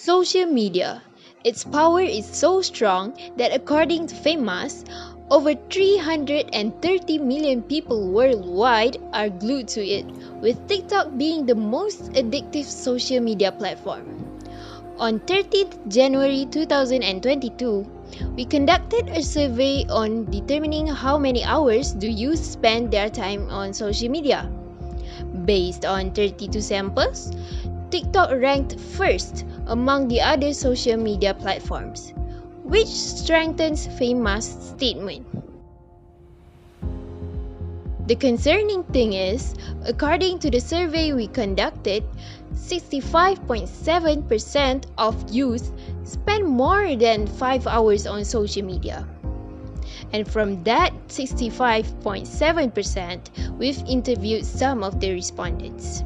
Social media. Its power is so strong that according to Famous, over 330 million people worldwide are glued to it, with TikTok being the most addictive social media platform. On 30th January 2022, we conducted a survey on determining how many hours do youth spend their time on social media. Based on 32 samples, TikTok ranked first among the other social media platforms, which strengthens Famous' statement. The concerning thing is, according to the survey we conducted, 65.7% of youth spend more than 5 hours on social media. And from that 65.7%, we've interviewed some of the respondents.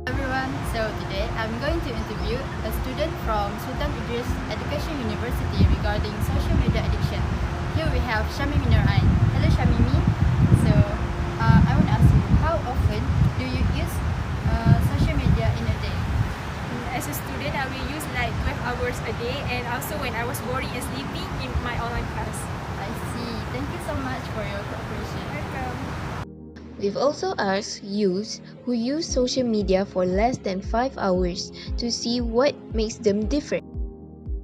Everyone, so today I'm going to interview a student from Sultan Idris Education University regarding social media addiction. Here we have Shamimi Nurain. Hello Shamimi. So I want to ask you, how often do you use social media in a day? As a student, I will use like 12 hours a day, and also when I was boring and sleepy in my online class. I see. Thank you so much for your cooperation. Welcome. We've also asked youths who use social media for less than 5 hours to see what makes them different.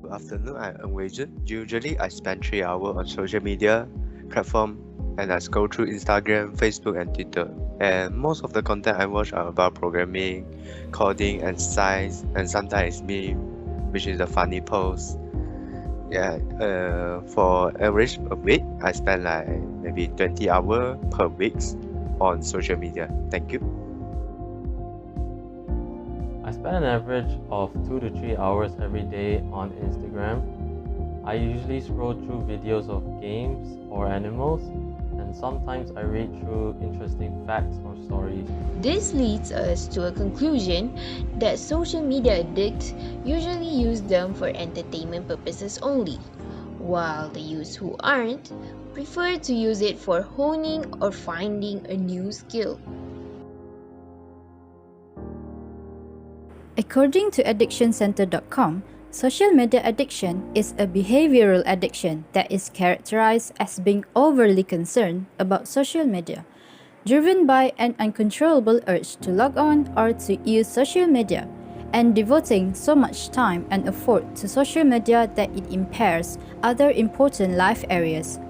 Good afternoon, I'm Wei-Jun. Usually I spend 3 hours on social media platform and I scroll through Instagram, Facebook and Twitter. And most of the content I watch are about programming, coding and science, and sometimes meme, which is a funny post. For average a week, I spend like maybe 20 hours per week on social media. Thank you. I spend an average of 2 to 3 hours every day on Instagram. I usually scroll through videos of games or animals, and sometimes I read through interesting facts or stories. This leads us to a conclusion that social media addicts usually use them for entertainment purposes only, while the youths who aren't prefer to use it for honing or finding a new skill. According to addictioncenter.com, social media addiction is a behavioral addiction that is characterized as being overly concerned about social media, driven by an uncontrollable urge to log on or to use social media, and devoting so much time and effort to social media that it impairs other important life areas.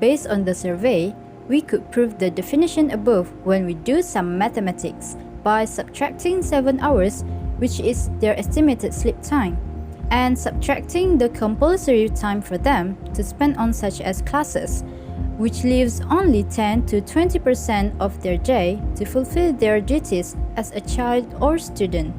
Based on the survey, we could prove the definition above when we do some mathematics by subtracting 7 hours, which is their estimated sleep time, and subtracting the compulsory time for them to spend on such as classes, which leaves only 10 to 20% of their day to fulfill their duties as a child or student.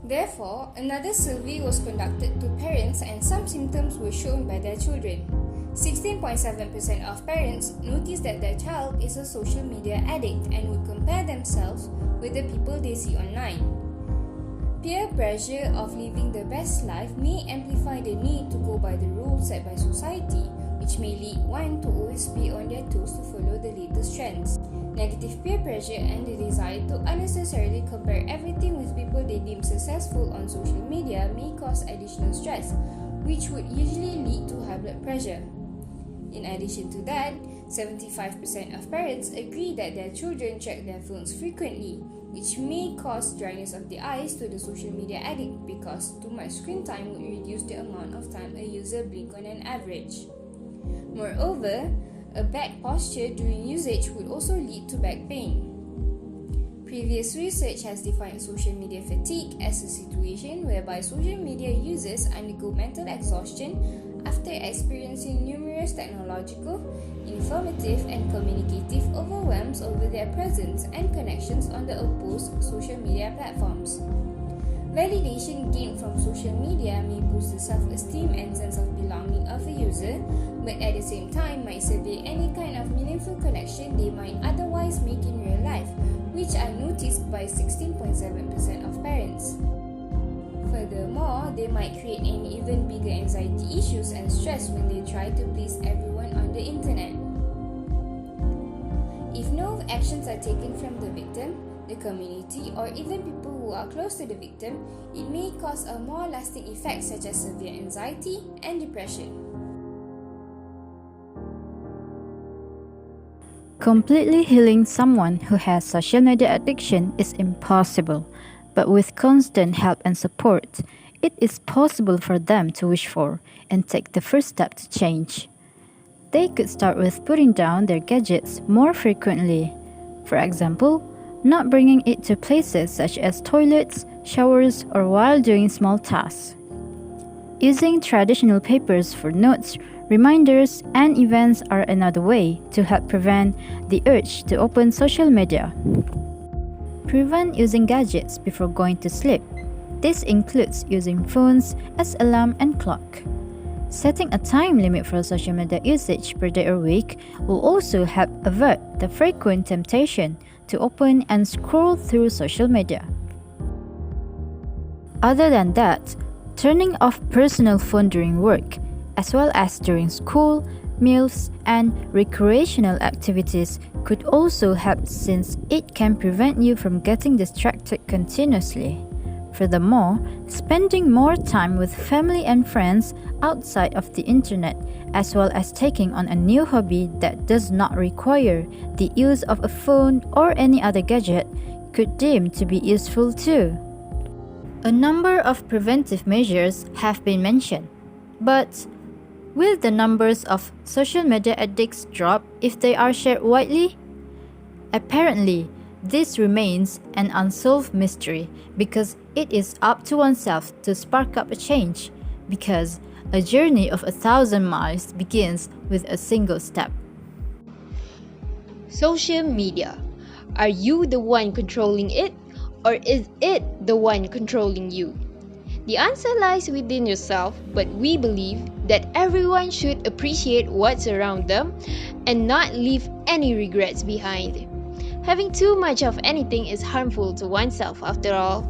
Therefore, another survey was conducted to parents and some symptoms were shown by their children. 16.7% of parents noticed that their child is a social media addict and would compare themselves with the people they see online. Peer pressure of living the best life may amplify the need to go by the rules set by society, which may lead one to always be on their toes to follow the latest trends. Negative peer pressure and the desire to unnecessarily compare everything with people they deem successful on social media may cause additional stress, which would usually lead to high blood pressure. In addition to that, 75% of parents agree that their children check their phones frequently, which may cause dryness of the eyes to the social media addict because too much screen time would reduce the amount of time a user blinks on an average. Moreover, a back posture during usage would also lead to back pain. Previous research has defined social media fatigue as a situation whereby social media users undergo mental exhaustion after experiencing numerous technological, informative, and communicative overwhelms over their presence and connections on the opposed social media platforms. Validation gained from social media may boost the self-esteem and sense of belonging of a user, but at the same time might sever any kind of meaningful connection they might otherwise make in real life, which are noticed by 16.7% of parents. Furthermore, they might create an even bigger anxiety issues and stress when they try to please everyone on the internet. If no actions are taken from the victim, the community, or even people who are close to the victim, it may cause a more lasting effect such as severe anxiety and depression. Completely healing someone who has social media addiction is impossible, but with constant help and support, it is possible for them to wish for and take the first step to change. They could start with putting down their gadgets more frequently. For example, not bringing it to places such as toilets, showers, or while doing small tasks. Using traditional papers for notes, reminders, and events are another way to help prevent the urge to open social media. Prevent using gadgets before going to sleep. This includes using phones as alarm and clock. Setting a time limit for social media usage per day or week will also help avert the frequent temptation to open and scroll through social media. Other than that, turning off personal phone during work, as well as during school, meals, and recreational activities could also help since it can prevent you from getting distracted continuously. Furthermore, spending more time with family and friends outside of the internet, as well as taking on a new hobby that does not require the use of a phone or any other gadget, could deem to be useful too. A number of preventive measures have been mentioned, but will the numbers of social media addicts drop if they are shared widely? Apparently, this remains an unsolved mystery because it is up to oneself to spark up a change, because a journey of 1,000 miles begins with a single step. Social media. Are you the one controlling it, or is it the one controlling you? The answer lies within yourself, but we believe that everyone should appreciate what's around them and not leave any regrets behind. Having too much of anything is harmful to oneself after all.